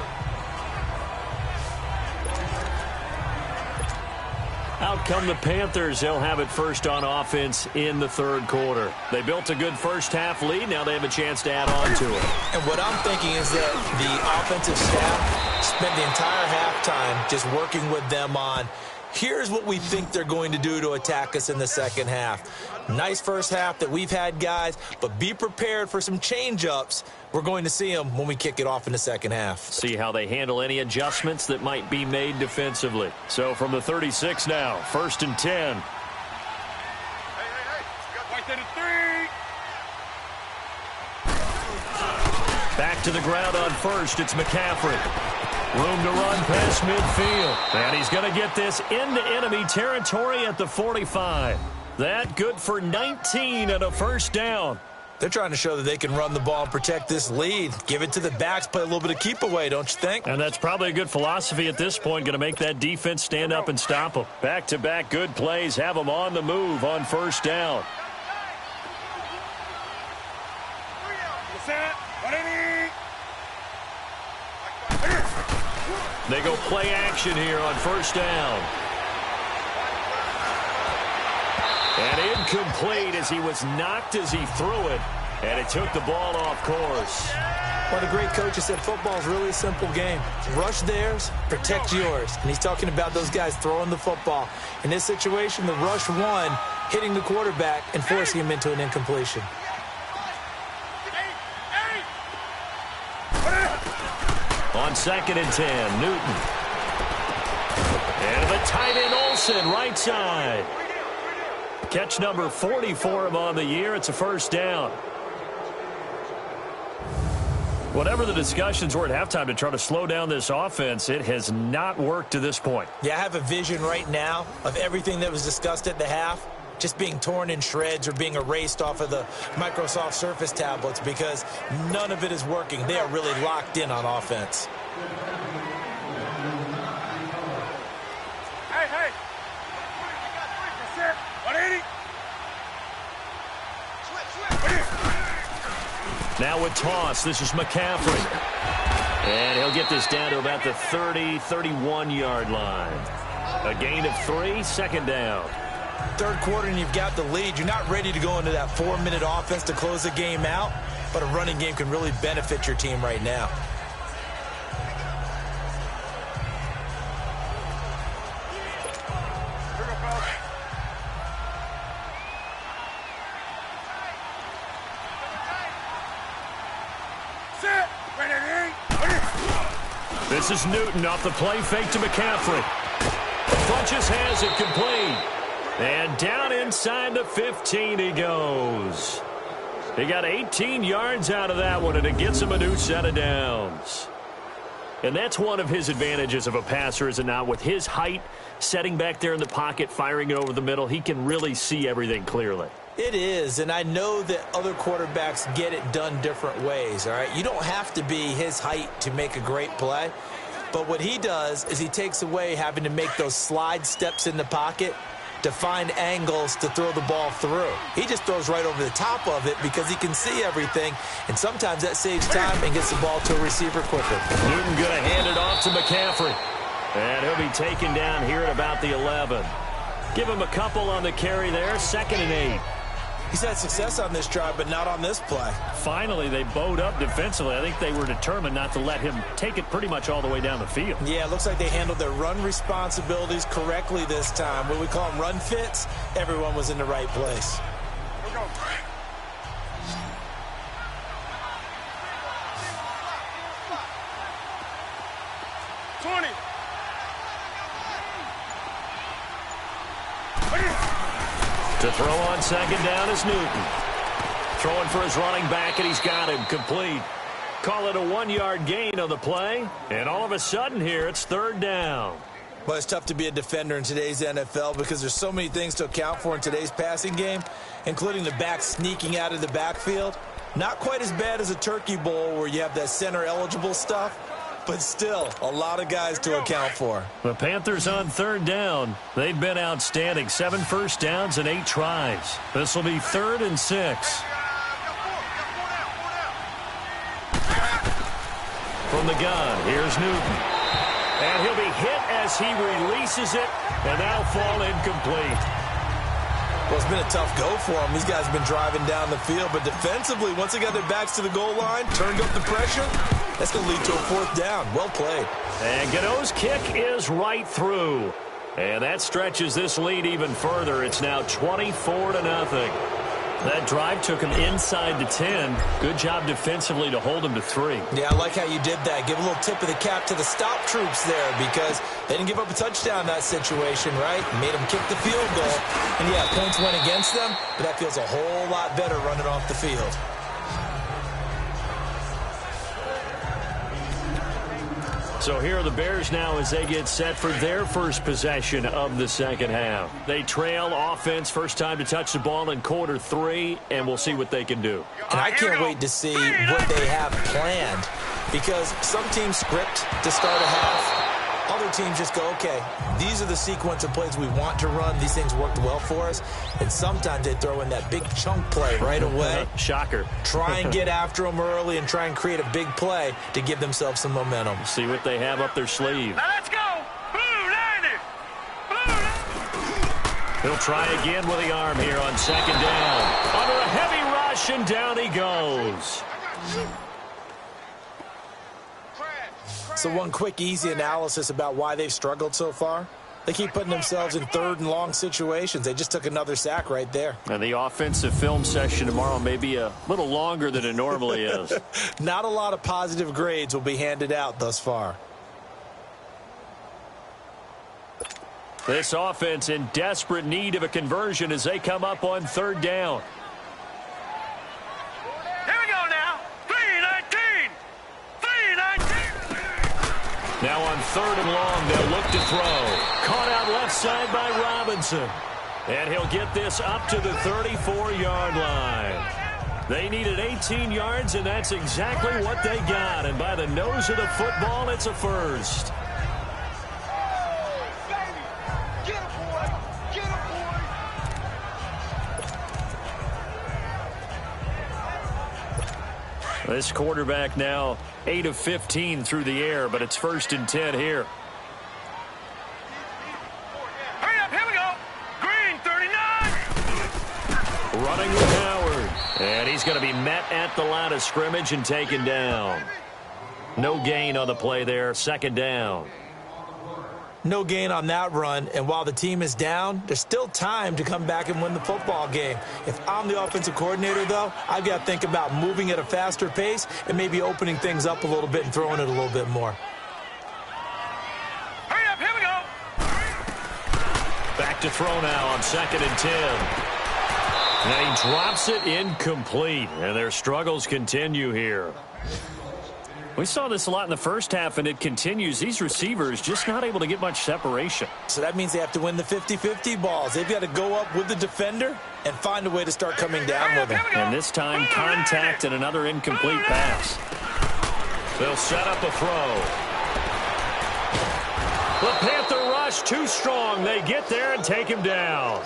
Out come the Panthers. They'll have it first on offense in the third quarter. They built a good first-half lead. Now they have a chance to add on to it. And what I'm thinking is that the offensive staff spent the entire halftime just working with them on, here's what we think they're going to do to attack us in the second half. Nice first half that we've had, guys, but be prepared for some change-ups. We're going to see them when we kick it off in the second half. See how they handle any adjustments that might be made defensively. So from the 36 now, 1st and 10. Back to the ground on first. It's McCaffrey. Room to run past midfield. And he's going to get this into enemy territory at the 45. That good for 19 and a first down. They're trying to show that they can run the ball and protect this lead. Give it to the backs, play a little bit of keep away, don't you think? And that's probably a good philosophy at this point. Going to make that defense stand up and stop them. Back-to-back good plays. Have them on the move on first down. They go play action here on first down. And incomplete as he was knocked as he threw it. And it took the ball off course. One of the great coaches said football is really a simple game. Rush theirs, protect yours. And he's talking about those guys throwing the football. In this situation, the rush one, hitting the quarterback and forcing him into an incompletion. On 2nd and 10, Newton. And the tight end Olsen, right side. Catch number 40 for him on the year. It's a first down. Whatever the discussions were at halftime to try to slow down this offense, it has not worked to this point. Yeah, I have a vision right now of everything that was discussed at the half just being torn in shreds or being erased off of the Microsoft Surface tablets because none of it is working. They are really locked in on offense. Hey. That's it. 180. Now with toss, this is McCaffrey. And he'll get this down to about the 31-yard line. A gain of 3, second down. Third quarter and you've got the lead. You're not ready to go into that 4-minute offense to close the game out, but a running game can really benefit your team right now. This is Newton off the play fake to McCaffrey. Funches has it complete. And down inside the 15 he goes. He got 18 yards out of that one, and it gets him a new set of downs. And that's one of his advantages of a passer, is it not? With his height, setting back there in the pocket, firing it over the middle, he can really see everything clearly. It is, and I know that other quarterbacks get it done different ways, all right? You don't have to be his height to make a great play, but what he does is he takes away having to make those slide steps in the pocket to find angles to throw the ball through. He just throws right over the top of it because he can see everything, and sometimes that saves time and gets the ball to a receiver quicker. Newton going to hand it off to McCaffrey, and he'll be taken down here at about the 11. Give him a couple on the carry there, 2nd and 8. He's had success on this drive, but not on this play. Finally, they bowed up defensively. I think they were determined not to let him take it pretty much all the way down the field. Yeah, it looks like they handled their run responsibilities correctly this time. What we call them run fits, everyone was in the right place. Here we go. To throw on second down is Newton. Throwing for his running back, and he's got him complete. Call it a 1-yard gain on the play, and all of a sudden here it's third down. Well, it's tough to be a defender in today's NFL because there's so many things to account for in today's passing game, including the back sneaking out of the backfield. Not quite as bad as a turkey bowl where you have that center-eligible stuff, but still a lot of guys to account for. The Panthers on third down. They've been outstanding. 7 first downs and 8 tries. This will be 3rd and 6. From the gun, here's Newton. And he'll be hit as he releases it, and that'll fall incomplete. Well, it's been a tough go for them. These guys have been driving down the field, but defensively, once they got their backs to the goal line, turned up the pressure, that's going to lead to a 4th down. Well played. And Gano's kick is right through. And that stretches this lead even further. It's now 24-0. That drive took him inside the 10. Good job defensively to hold him to 3. Yeah, I like how you did that. Give a little tip of the cap to the stop troops there because they didn't give up a touchdown in that situation, right? Made them kick the field goal. And, yeah, points went against them, but that feels a whole lot better running off the field. So here are the Bears now as they get set for their first possession of the second half. They trail offense, first time to touch the ball in quarter 3, and we'll see what they can do. And I can't wait to see what they have planned because some teams script to start a half. Other teams just go, okay, these are the sequence of plays we want to run. These things worked well for us. And sometimes they throw in that big chunk play right away. Shocker. Try and get after them early and try and create a big play to give themselves some momentum. See what they have up their sleeve. Now let's go. Blue 90. Blue 90. He'll try again with the arm here on second down. Under a heavy rush, and down he goes. So one quick, easy analysis about why they've struggled so far. They keep putting themselves in 3rd and long situations. They just took another sack right there. And the offensive film session tomorrow may be a little longer than it normally is. Not a lot of positive grades will be handed out thus far. This offense in desperate need of a conversion as they come up on third down. Here we go now. 3-19. 3-19. Now on 3rd and long, they'll look to throw. Caught out left side by Robinson. And he'll get this up to the 34-yard line. They needed 18 yards, and that's exactly what they got. And by the nose of the football, it's a first. This quarterback now 8 of 15 through the air, but it's 1st and 10 here. Hurry up, here we go. Green 39. Running with Howard. And he's going to be met at the line of scrimmage and taken down. No gain on the play there, 2nd down. No gain on that run, and while the team is down, there's still time to come back and win the football game. If I'm the offensive coordinator, though, I've got to think about moving at a faster pace and maybe opening things up a little bit and throwing it a little bit more. Hurry up, here we go. Back to throw now on 2nd and 10. And he drops it incomplete, and their struggles continue here. We saw this a lot in the first half, and it continues. These receivers just not able to get much separation. So that means they have to win the 50-50 balls. They've got to go up with the defender and find a way to start coming down with him. And this time, contact and another incomplete pass. They'll set up a throw. The Panther rush too strong. They get there and take him down.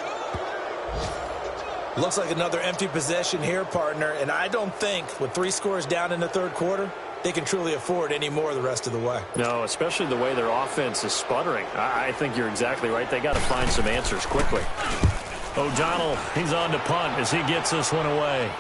Looks like another empty possession here, partner, and I don't think with 3 scores down in the 3rd quarter, they can truly afford any more the rest of the way. No, especially the way their offense is sputtering. I think you're exactly right. They got to find some answers quickly. O'Donnell, he's on to punt as he gets this one away.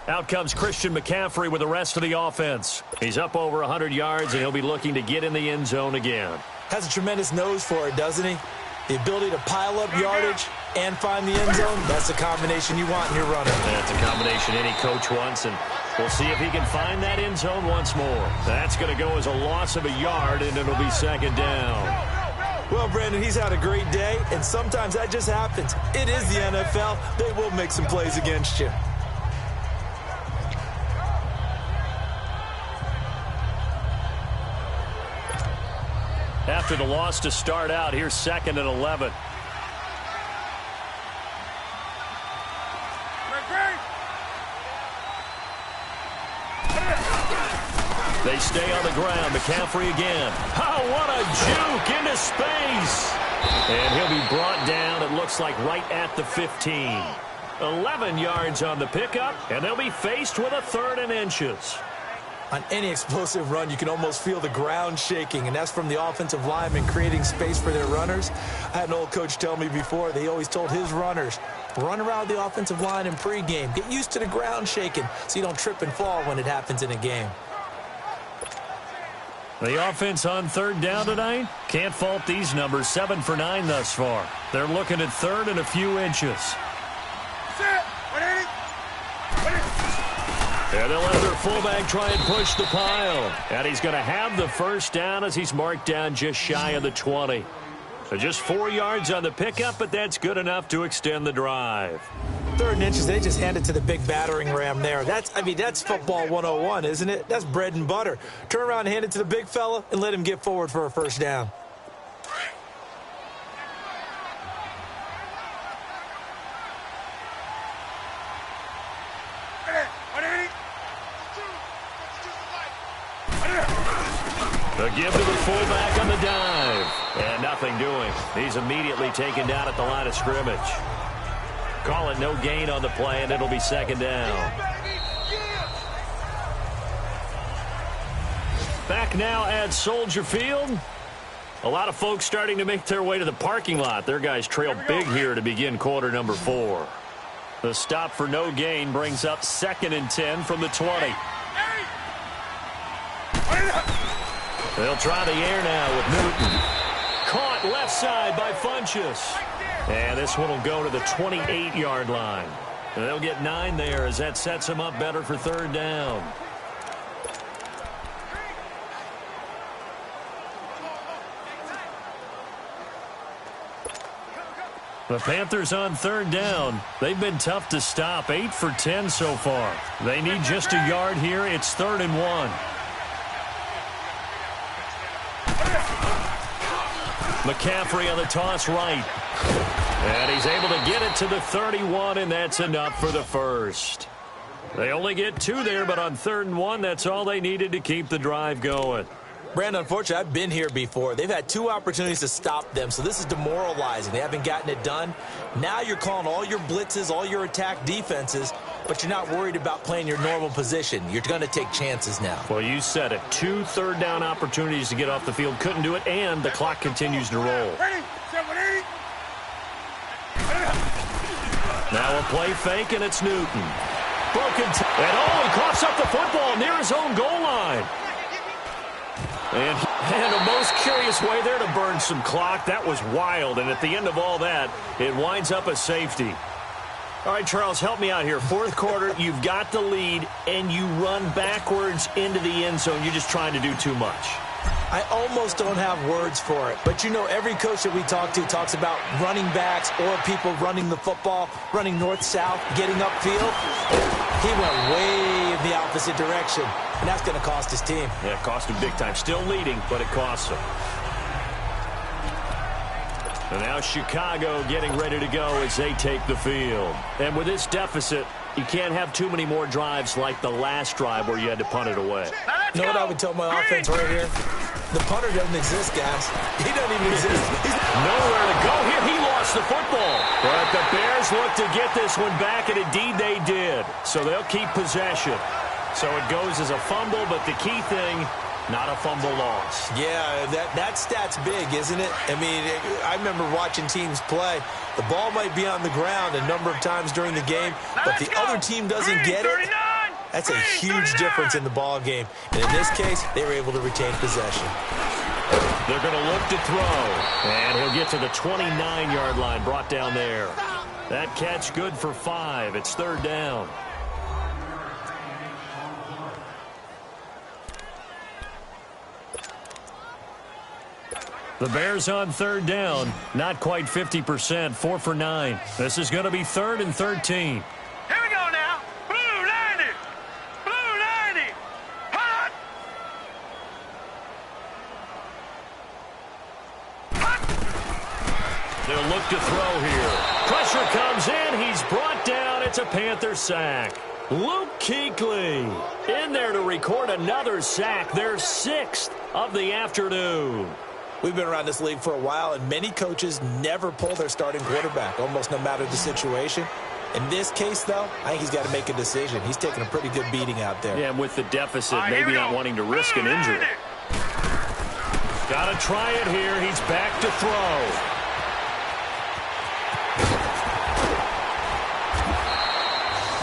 Out comes Christian McCaffrey with the rest of the offense. He's up over 100 yards, and he'll be looking to get in the end zone again. Has a tremendous nose for it, doesn't he? The ability to pile up yardage and find the end zone, that's the combination you want in your runner. That's a combination any coach wants, and we'll see if he can find that end zone once more. That's going to go as a loss of a yard, and it'll be second down. Well, Brandon, he's had a great day, and sometimes that just happens. It is the NFL. They will make some plays against you. After the loss to start out, here's 2nd and 11. They stay on the ground. McCaffrey again. Oh, what a juke into space. And he'll be brought down, it looks like, right at the 15. 11 yards on the pickup, and they'll be faced with a 3rd and inches. On any explosive run, you can almost feel the ground shaking, and that's from the offensive linemen creating space for their runners. I had an old coach tell me before, they always told his runners, run around the offensive line in pregame. Get used to the ground shaking so you don't trip and fall when it happens in a game. The offense on 3rd down tonight, can't fault these numbers. 7 for 9 thus far. They're looking at 3rd and a few inches. And they'll let their fullback try and push the pile. And he's going to have the first down as he's marked down just shy of the 20. So just 4 yards on the pickup, but that's good enough to extend the drive. 3rd and inches, they just hand it to the big battering ram there. That's football 101, isn't it? That's bread and butter. Turn around and hand it to the big fella and let him get forward for a first down. The give to the fullback on the dive. And nothing doing. He's immediately taken down at the line of scrimmage. Call it no gain on the play, and it'll be 2nd down. Back now at Soldier Field. A lot of folks starting to make their way to the parking lot. Their guys trail big here to begin quarter number 4. The stop for no gain brings up 2nd and 10 from the 20. They'll try the air now with Newton. Caught left side by Funchess. And this one will go to the 28-yard line. And they'll get 9 there as that sets them up better for 3rd down. The Panthers on 3rd down. They've been tough to stop. 8 for 10 so far. They need just a yard here. It's 3rd and 1. McCaffrey on the toss right. And he's able to get it to the 31, and that's enough for the first. They only get 2 there, but on 3rd and 1, that's all they needed to keep the drive going. Brandon, unfortunately, I've been here before. They've had 2 opportunities to stop them, so this is demoralizing. They haven't gotten it done. Now you're calling all your blitzes, all your attack defenses, but you're not worried about playing your normal position. You're going to take chances now. Well, you said it. 2 3rd down opportunities to get off the field. Couldn't do it, and the clock continues to roll. Now a play fake, and it's Newton. And he coughs up the football near his own goal line. And a most curious way there to burn some clock. That was wild, and at the end of all that, it winds up a safety. All right, Charles, help me out here. 4th quarter, you've got the lead, and you run backwards into the end zone. You're just trying to do too much. I almost don't have words for it. But, you know, every coach that we talk to talks about running backs or people running the football, running north-south, getting upfield. He went way in the opposite direction, and that's going to cost his team. Yeah, it cost him big time. Still leading, but it costs him. And now Chicago getting ready to go as they take the field. And with this deficit, you can't have too many more drives like the last drive where you had to punt it away. You know what I would tell my offense right here? The punter doesn't exist, guys. He doesn't even exist. He's nowhere to go here. He lost the football. But the Bears look to get this one back, and indeed they did. So they'll keep possession. So it goes as a fumble, but the key thing, not a fumble loss. Yeah, that stat's big, isn't it? I mean, I remember watching teams play. The ball might be on the ground a number of times during the game, but the other team doesn't get it. That's a huge difference in the ball game. And in this case, they were able to retain possession. They're going to look to throw. And he'll get to the 29-yard line, brought down there. That catch good for 5. It's third down. The Bears on third down. Not quite 50%. 4 for 9. This is going to be 3rd and 13. Here we go now. Blue 90. Blue 90. Hot. They'll look to throw here. Pressure comes in. He's brought down. It's a Panther sack. Luke Kuechly in there to record another sack. Their 6th of the afternoon. We've been around this league for a while, and many coaches never pull their starting quarterback, almost no matter the situation. In this case, though, I think he's got to make a decision. He's taking a pretty good beating out there. Yeah, and with the deficit, maybe not wanting to risk an injury. Got to try it here. He's back to throw.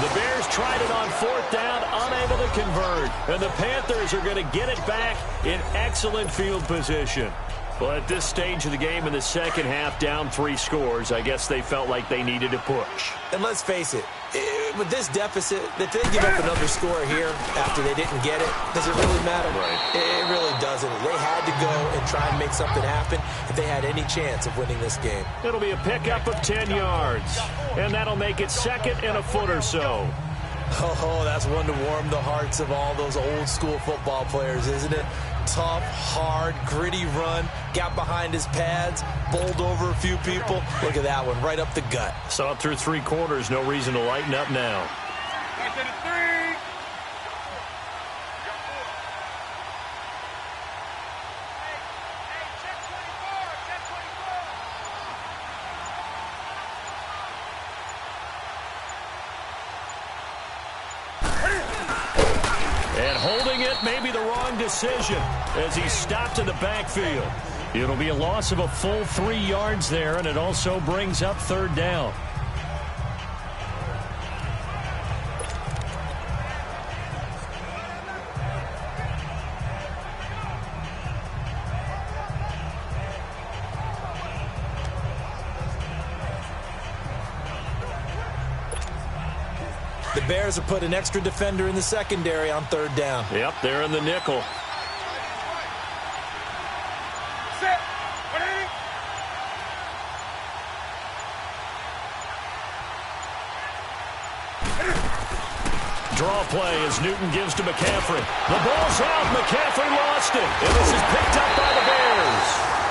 The Bears tried it on 4th down, unable to convert. And the Panthers are going to get it back in excellent field position. Well, at this stage of the game in the second half, down 3 scores, I guess they felt like they needed to push. And let's face it, with this deficit, if they give up another score here after they didn't get it, does it really matter? Right. It really doesn't. They had to go and try and make something happen if they had any chance of winning this game. It'll be a pickup of 10 yards, and that'll make it 2nd and a foot or so. Oh, that's one to warm the hearts of all those old school football players, isn't it? Tough, hard, gritty run, got behind his pads, bowled over a few people. Look at that one, right up the gut. Saw it through 3 quarters, no reason to lighten up now. Back to the 3. And holding it may be the wrong decision as he's stopped in the backfield. It'll be a loss of a full 3 yards there, and it also brings up third down. The Bears have put an extra defender in the secondary on third down. Yep, they're in the nickel. Set. 180. Draw play as Newton gives to McCaffrey. The ball's out. McCaffrey lost it. And this is picked up by the Bears.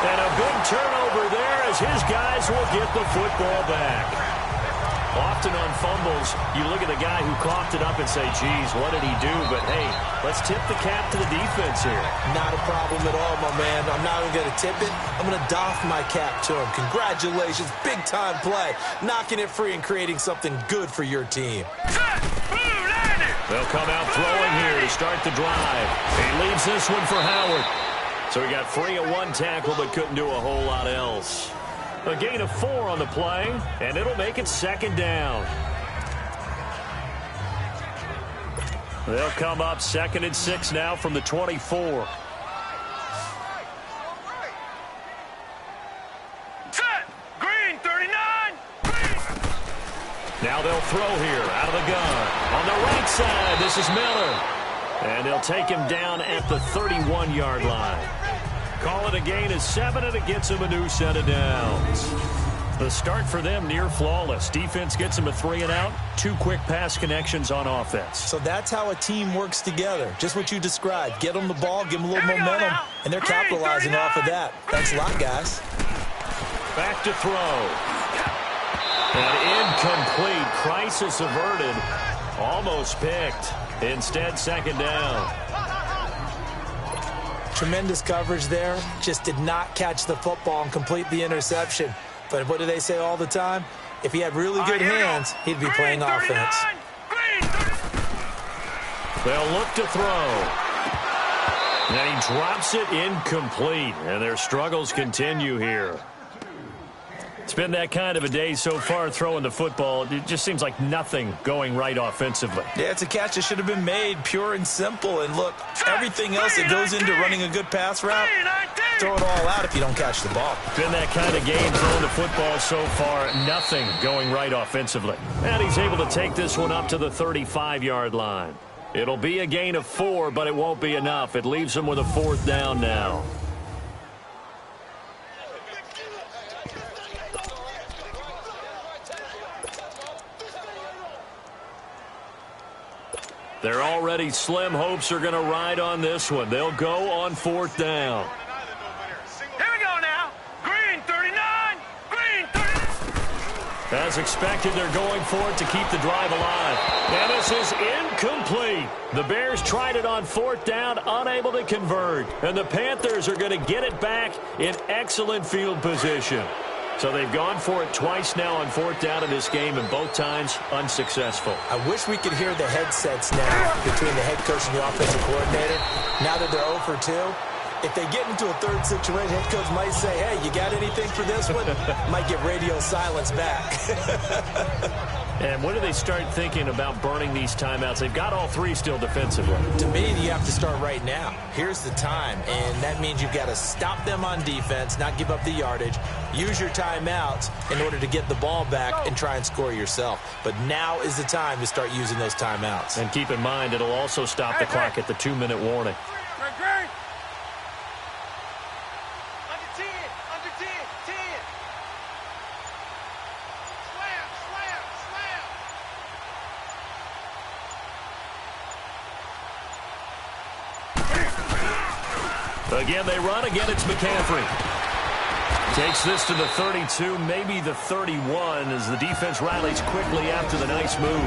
And a big turnover there as his guys will get the football back. Often on fumbles, you look at the guy who coughed it up and say, geez, what did he do? But, hey, let's tip the cap to the defense here. Not a problem at all, my man. I'm not even going to tip it. I'm going to doff my cap to him. Congratulations. Big-time play. Knocking it free and creating something good for your team. Set. Blue 90. They'll come out throwing here to start the drive. He leaves this one for Howard. So he got free of 1 tackle but couldn't do a whole lot else. A gain of 4 on the play, and it'll make it 2nd down. They'll come up 2nd and 6 now from the 24. Set. Green 39. Now they'll throw here out of the gun. On the right side, this is Miller. And they'll take him down at the 31-yard line. Call it a gain of 7, and it gets him a new set of downs. The start for them near flawless. Defense gets them a 3 and out. 2 quick pass connections on offense. So that's how a team works together. Just what you described. Get them the ball, give them a little momentum, and they're capitalizing off of that. Thanks a lot, guys. Back to throw. And incomplete. Crisis averted. Almost picked. Instead, 2nd down. Tremendous coverage there. Just did not catch the football and complete the interception. But what do they say all the time? If he had really good hands, he'd be playing offense. They'll look to throw. And he drops it incomplete. And their struggles continue here. It's been that kind of a day so far throwing the football. It just seems like nothing going right offensively. Yeah, it's a catch that should have been made, pure and simple. And look, everything else that goes into running a good pass route, throw it all out if you don't catch the ball. Been that kind of game throwing the football so far. Nothing going right offensively. And he's able to take this one up to the 35-yard line. It'll be a gain of 4, but it won't be enough. It leaves him with a 4th down now. They're already slim hopes are going to ride on this one. They'll go on 4th down. Here we go now. Green 39. Green 39. As expected, they're going for it to keep the drive alive. And this is incomplete. The Bears tried it on 4th down, unable to convert. And the Panthers are going to get it back in excellent field position. So they've gone for it twice now on 4th down in this game, and both times unsuccessful. I wish we could hear the headsets now between the head coach and the offensive coordinator. Now that they're 0 for 2, if they get into a third situation, head coach might say, hey, you got anything for this one? Might get radio silence back. And when do they start thinking about burning these timeouts? They've got all 3 still defensively. To me, you have to start right now. Here's the time, and that means you've got to stop them on defense, not give up the yardage, use your timeouts in order to get the ball back and try and score yourself. But now is the time to start using those timeouts. And keep in mind, it'll also stop the clock at the 2-minute warning. Again, they run. Again, it's McCaffrey. Takes this to the 32, maybe the 31, as the defense rallies quickly after the nice move.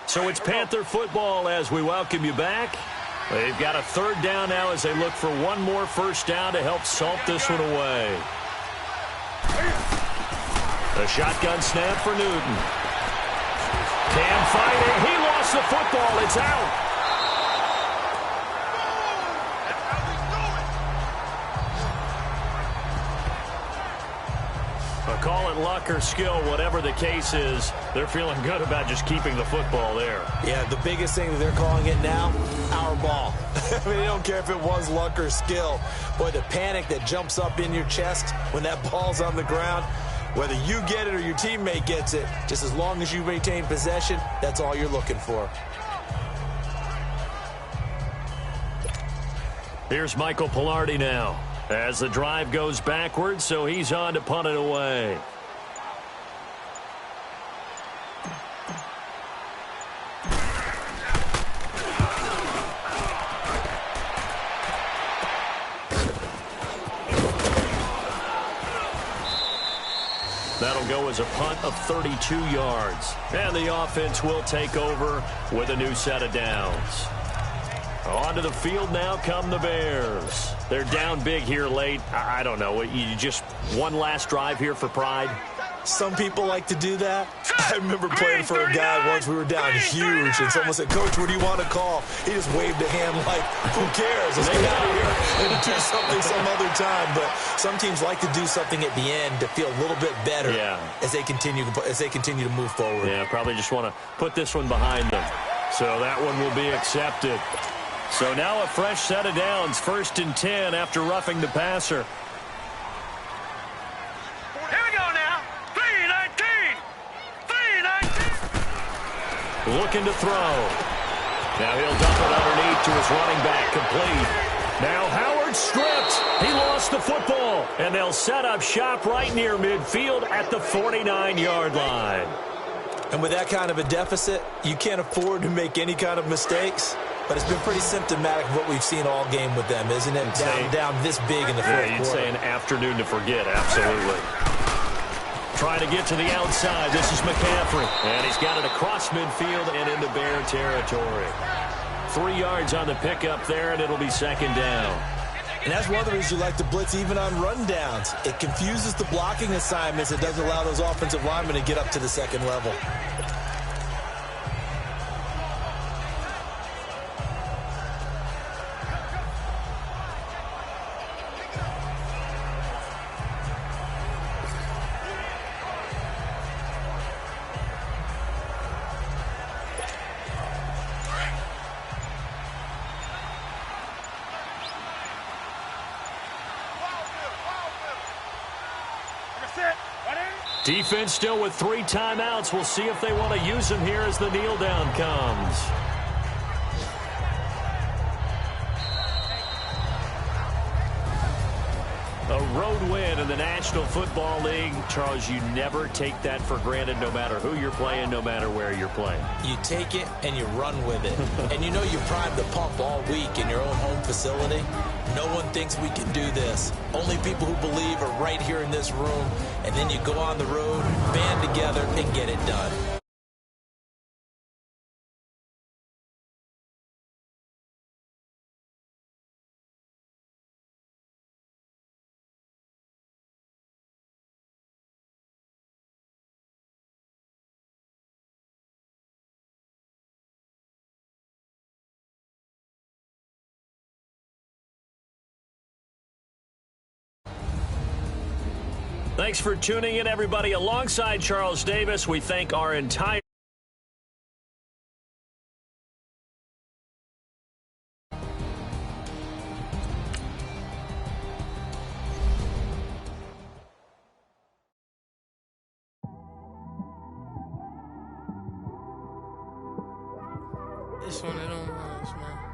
So it's Panther football as we welcome you back. They've got a 3rd down now as they look for one more 1st down to help salt this one away. A shotgun snap for Newton. Cam fighting. He lost the football. It's out. Call it luck or skill, whatever the case is, they're feeling good about just keeping the football there. Yeah, the biggest thing that they're calling it now, our ball. I mean, they don't care if it was luck or skill. Boy, the panic that jumps up in your chest when that ball's on the ground, whether you get it or your teammate gets it, just as long as you maintain possession, that's all you're looking for. Here's Michael Pilardi now as the drive goes backwards, so he's on to punt it away. That'll go as a punt of 32 yards. And the offense will take over with a new set of downs. Onto the field now come the Bears. They're down big here late. I don't know. You just one last drive here for pride? Some people like to do that. I remember playing for a guy once. We were down huge, and someone said, Coach, what do you want to call? He just waved a hand like, who cares? Let's get out of here and do something some other time. But some teams like to do something at the end to feel a little bit better as they continue to move forward. Yeah, probably just want to put this one behind them. So that one will be accepted. So now a fresh set of downs, 1st and 10 after roughing the passer. Here we go now. 3-19. 3-19. Looking to throw. Now he'll dump it underneath to his running back, complete. Now Howard stripped. He lost the football. And they'll set up shop right near midfield at the 49-yard line. And with that kind of a deficit, you can't afford to make any kind of mistakes. But it's been pretty symptomatic of what we've seen all game with them, isn't it? Down this big in the fourth quarter. You'd say an afternoon to forget, absolutely. Trying to get to the outside. This is McCaffrey. And he's got it across midfield and into Bear territory. 3 yards on the pickup there, and it'll be 2nd down. And that's one of the reasons you like to blitz even on rundowns. It confuses the blocking assignments. It doesn't allow those offensive linemen to get up to the 2nd level. Defense still with 3 timeouts. We'll see if they want to use them here as the kneel down comes. A road win in the National Football League. Charles, you never take that for granted no matter who you're playing, no matter where you're playing. You take it and you run with it. And you know you primed the pump all week in your own home facility. No one thinks we can do this. Only people who believe are right here in this room. And then you go on the road, band together, and get it done. Thanks for tuning in, everybody. Alongside Charles Davis, we thank our entire It's one of them ones, man.